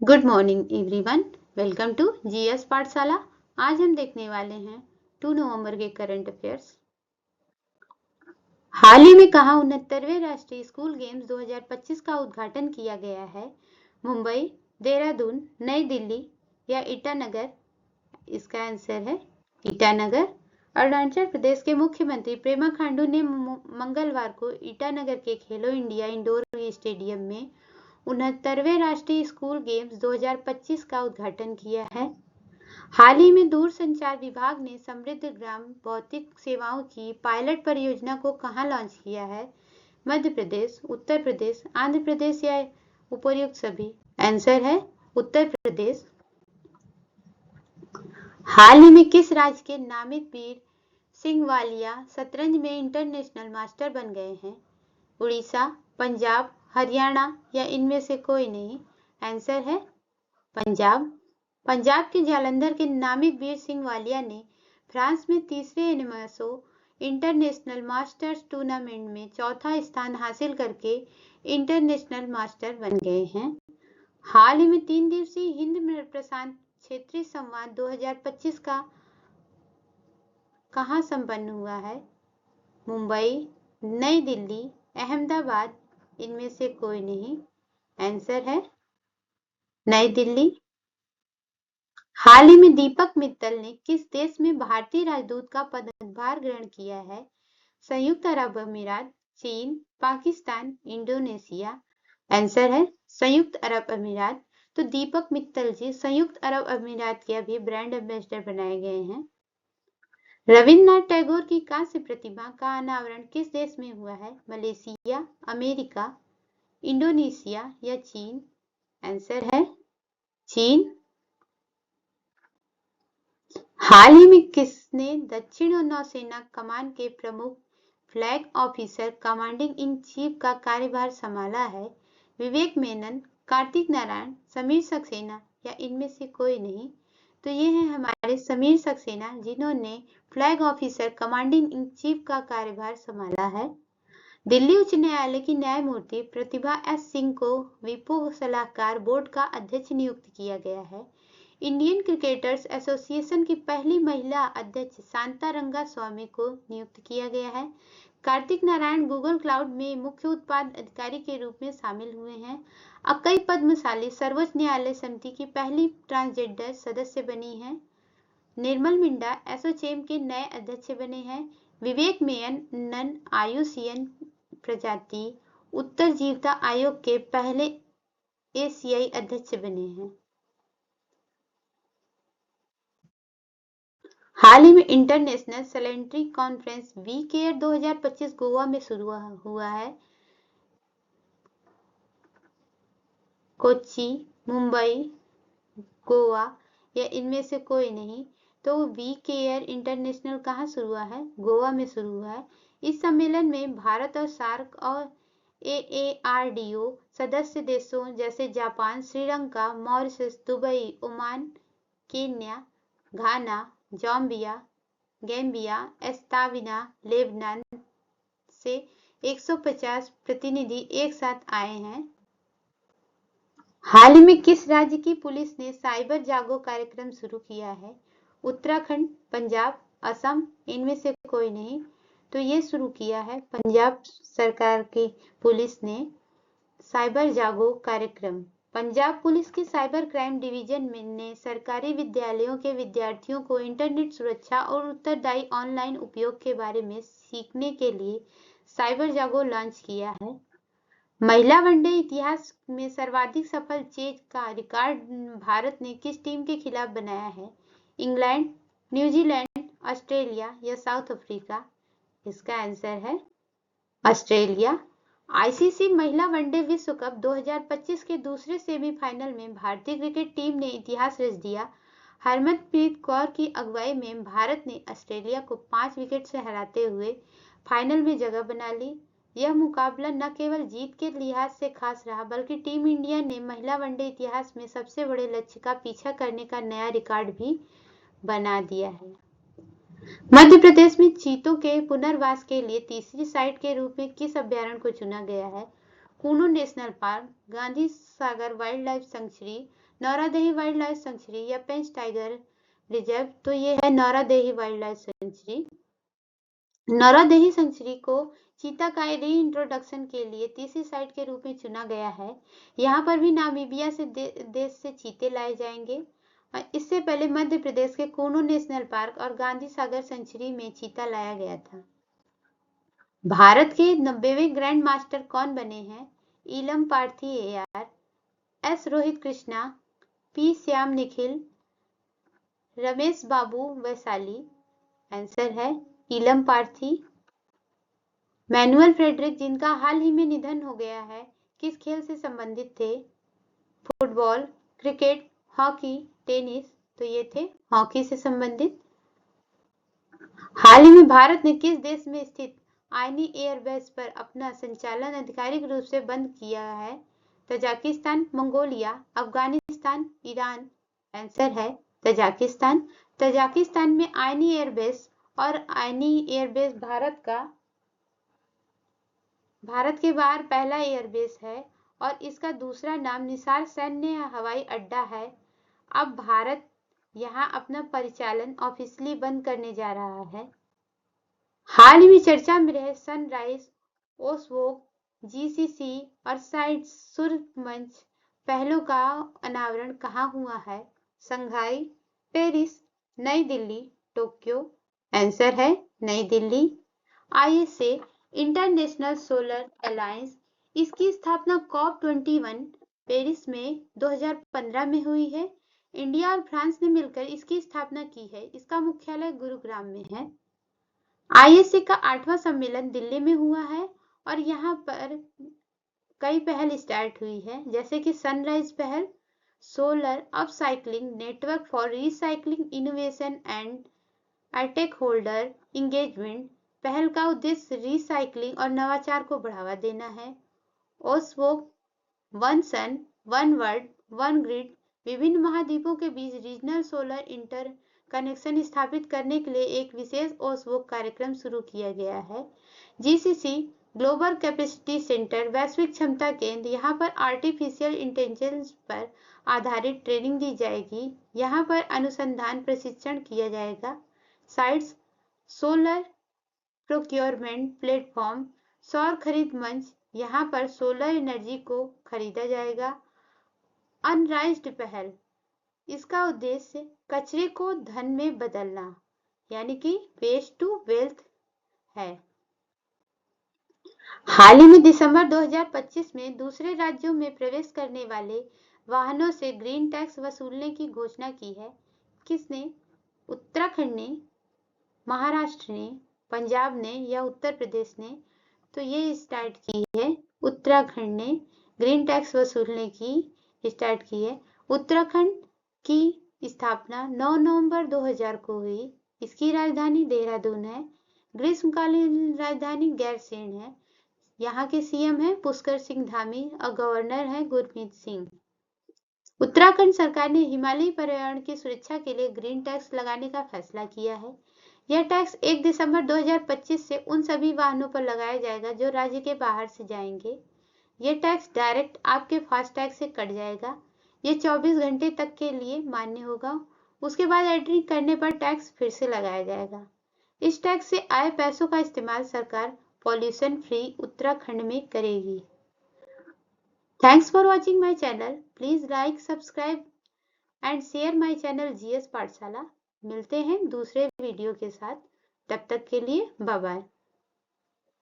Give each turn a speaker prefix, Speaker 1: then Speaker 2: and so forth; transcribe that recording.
Speaker 1: Good morning everyone, welcome to GS Pathshala. आज हम देखने वाले हैं 2 नवंबर के करंट अफेयर्स। हाल ही में कहाँ 69वें राष्ट्रीय स्कूल गेम्स 2025 का उद्घाटन किया गया है? मुंबई, देहरादून, नई दिल्ली या ईटानगर? इसका आंसर है ईटानगर। अरुणाचल प्रदेश के मुख्यमंत्री पेमा खांडू ने मंगलवार को ईटानगर के खेलो इंडिया इंडोर स्टेडियम में 69वें राष्ट्रीय स्कूल गेम्स 2025 का उद्घाटन किया है। हाल ही में दूरसंचार विभाग ने समृद्ध ग्राम भौतिक सेवाओं की पायलट परियोजना को कहां लॉन्च किया है? मध्य प्रदेश, उत्तर प्रदेश, आंध्र प्रदेश या उपर्युक्त सभी? आंसर है उत्तर प्रदेश। हाल ही में किस राज्य के नामित वीर सिंह वालिया शतरंज में इंटरनेशनल मास्टर बन गए हैं? उड़ीसा, पंजाब, हरियाणा या इनमें से कोई नहीं? आंसर है पंजाब। पंजाब के जालंधर के नामित वीर सिंह वालिया ने फ्रांस में तीसरे एनएमएसओ इंटरनेशनल मास्टर्स टूर्नामेंट में चौथा स्थान हासिल करके इंटरनेशनल मास्टर बन गए हैं। हाल ही में 3 दिवसीय हिंद प्रशांत क्षेत्रीय संवाद 2025 का कहां संपन्न हुआ है? मुंबई, नई दिल्ली, अहमदाबाद, इनमें से कोई नहीं? आंसर है नई दिल्ली। हाल ही में दीपक मित्तल ने किस देश में भारतीय राजदूत का पदभार ग्रहण किया है? संयुक्त अरब अमीरात, चीन, पाकिस्तान, इंडोनेशिया? आंसर है संयुक्त अरब अमीरात। तो दीपक मित्तल जी संयुक्त अरब अमीरात के अभी ब्रांड एम्बेसडर बनाए गए हैं। रविन्द्रनाथ टैगोर की कांस्य प्रतिमा का अनावरण किस देश में हुआ है? मलेशिया, अमेरिका, इंडोनेशिया या चीन? आंसर है चीन। हाल ही में किसने दक्षिण नौसेना कमान के प्रमुख flag officer commanding in chief का कार्यभार संभाला है? विवेक मेनन, कार्तिक नारायण, समीर सक्सेना या इनमें से कोई नहीं? तो ये हैं हमारे समीर सक्सेना, जिन्होंने flag officer commanding in chief का कार्यभार संभाला है। दिल्ली उच्च न्यायालय की न्यायमूर्ति प्रतिभा एस सिंह को विपो सलाहकार बोर्ड का अध्यक्ष नियुक्त किया गया है। इंडियन क्रिकेटर्स एसोसिएशन की पहली महिला अध्यक्ष शांता रंगा स्वामी को नियुक्त किया गया है। कार्तिक नारायण गूगल क्लाउड में मुख्य उत्पाद अधिकारी के रूप में शामिल हुए हैं। अक्कई पद्मशाली सर्वोच्च न्यायालय समिति की पहली ट्रांसजेंडर सदस्य बनी है। निर्मल मिंडा एसोचैम के नए अध्यक्ष बने हैं। विवेक मेनन आयुसीएन प्रजाति उत्तरजीविता आयोग के पहले एशियाई अध्यक्ष बने हैं। हाल ही में international sanitary conference we care 2025 Goa में शुरू हुआ है। कोच्चि, मुंबई, गोवा या इनमें से कोई नहीं? तो वी केयर इंटरनेशनल कहाँ शुरू हुआ है? गोवा में शुरू हुआ है। इस सम्मेलन में भारत और सार्क और एएआरडीओ सदस्य देशों जैसे Japan, Sri Lanka, Mauritius, Dubai, Oman, Kenya, Ghana, Zambia, Gambia, एस्ताविना, लेबनान से 150 प्रतिनिधि एक साथ आए हैं। हाल ही में किस राज्य की पुलिस ने साइबर जागो कार्यक्रम शुरू किया है? उत्तराखंड, पंजाब, असम, इनमें से कोई नहीं? तो ये शुरू किया है पंजाब सरकार की पुलिस ने साइबर जागो कार्यक्रम। पंजाब पुलिस की साइबर क्राइम डिवीजन ने सरकारी विद्यालयों के विद्यार्थियों को इंटरनेट सुरक्षा और उत्तरदायी ऑनलाइन उपयोग के बारे में सीखने के लिए साइबर जागो लॉन्च किया है। महिला वनडे इतिहास में सर्वाधिक सफल चेज का रिकॉर्ड भारत ने किस टीम के खिलाफ बनाया है? इंग्लैंड, न्यूजीलैंड, ऑस्ट्रेलिया या साउथ अफ्रीका? इसका आंसर है ऑस्ट्रेलिया। आईसीसी महिला वनडे विश्व कप 2025 के दूसरे सेमीफाइनल में भारतीय क्रिकेट टीम ने इतिहास रच दिया। हरमनप्रीत कौर की अगुवाई में भारत ने ऑस्ट्रेलिया को 5 विकेट से हराते हुए फाइनल में जगह बना ली। यह मुकाबला न केवल जीत के लिहाज से खास रहा, बल्कि टीम इंडिया ने महिला वनडे इतिहास में सबसे बड़े लक्ष्य का पीछा करने का नया रिकॉर्ड भी बना दिया है। मध्य प्रदेश में चीतों के पुनर्वास के लिए तीसरी साइट के रूप में किस अभ्यारण्य को चुना गया है? Kuno national park, Gandhi Sagar wildlife sanctuary, Nauradehi wildlife sanctuary या पेंच टाइगर रिजर्व, तो ये है Nauradehi wildlife sanctuary. Nauradehi sanctuary को चीता का रीइंट्रोडक्शन के लिए तीसरी साइट के रूप में चुना गया है। यहाँ पर भी नामीबिया से देश से चीते लाए जाएंगे। इससे पहले मध्य प्रदेश के कूनो नेशनल पार्क और गांधी सागर सेंचुरी में चीता लाया गया था। भारत के 90वें ग्रैंड मास्टर कौन बने हैं? Elam Parithi AR, S Rohit Krishna, P Shyam Nikhil, Ramesh Babu Vaishali. Answer है इलम पार्थी। मैनुअल फ्रेडरिक, जिनका हाल ही में निधन हो गया है, किस खेल से संबंधित थे? फुटबॉल, क्रिकेट, हॉकी, टेनिस, तो ये थे हॉकी से संबंधित। हाल ही में भारत ने किस देश में स्थित आईनी एयरबेस पर अपना संचालन आधिकारिक रूप से बंद किया है? Tajikistan, Mongolia, Afghanistan, Iran. Answer है तजाकिस्तान। तजाकिस्तान में आईनी एयरबेस और आईनी एयरबेस भारत के बाहर पहला एयरबेस है और इसका दूसरा नाम निसार सैन्य हवाई अड्डा है। अब भारत यहाँ अपना परिचालन ऑफिशियली बंद करने जा रहा है। हाल ही में चर्चा में रहे सनराइज, ओसवोग, GCC और साइट सुरमंच पहलों का अनावरण कहाँ हुआ है? शंघाई, पेरिस, नई दिल्ली, टोक्यो। आंसर है नई Delhi. ISA international solar alliance, इसकी स्थापना COP21 पेरिस में 2015 में हुई है। इंडिया और फ्रांस ने मिलकर इसकी स्थापना की है। इसका मुख्यालय गुरुग्राम में है। ISA का 8वां सम्मेलन दिल्ली में हुआ है और यहाँ पर कई पहल स्टार्ट हुई है, जैसे कि सनराइज पहल, solar upcycling network for recycling innovation and stakeholder engagement. पहल का उद्देश्य रिसाइक्लिंग और नवाचार को बढ़ावा देना है। ओसवोग, वन सन, वन वर्ल्ड, वन ग्रिड, विभिन्न महाद्वीपों के बीच रीजनल सोलर इंटर कनेक्शन स्थापित करने के लिए एक विशेष ओसवोग कार्यक्रम शुरू किया गया है। GCC ग्लोबल कैपेसिटी सेंटर, वैश्विक क्षमता केंद्र, यहाँ पर आर्टिफिशियल इंटेलिजेंस पर आधारित ट्रेनिंग दी जाएगी। यहाँ पर अनुसंधान प्रशिक्षण किया जाएगा। साइट्स, सोलर प्रोक्योरमेंट प्लेटफॉर्म, सौर खरीद मंच, यहाँ पर सोलर एनर्जी को खरीदा जाएगा। अनराइज्ड पहल, इसका उद्देश्य कचरे को धन में बदलना, यानी कि वेस्ट टू वेल्थ है। हाल ही में दिसंबर 2025 में दूसरे राज्यों में प्रवेश करने वाले वाहनों से ग्रीन टैक्स वसूलने की घोषणा की है। किसने? उत्तराखंड ने, महाराष्ट्र ने, पंजाब ने या उत्तर प्रदेश ने? तो ये स्टार्ट की है उत्तराखंड ने, ग्रीन टैक्स वसूलने की स्टार्ट की है। उत्तराखंड की स्थापना 9 नवंबर 2000 को हुई। इसकी राजधानी देहरादून है। ग्रीष्मकालीन राजधानी गैरसैंण है। यहाँ के CM है पुष्कर सिंह धामी और गवर्नर है गुरमीत सिंह। उत्तराखंड सरकार ने हिमालयी पर्यावरण की सुरक्षा के लिए ग्रीन टैक्स लगाने का फैसला किया है। यह टैक्स 1 दिसंबर 2025 से उन सभी वाहनों पर लगाया जाएगा जो राज्य के बाहर से जाएंगे। यह टैक्स डायरेक्ट आपके फास्टैग से कट जाएगा। यह 24 घंटे तक के लिए मान्य होगा। उसके बाद एंट्री करने पर टैक्स फिर से लगाया जाएगा। इस टैक्स से आए पैसों का इस्तेमाल सरकार पॉल्यूशन फ्री उत्तराखंड में करेगी। Thanks for watching my channel. Please like, subscribe and share my channel GS पाठशाला। मिलते हैं दूसरे वीडियो के साथ। तब तक के लिए बाय बाय।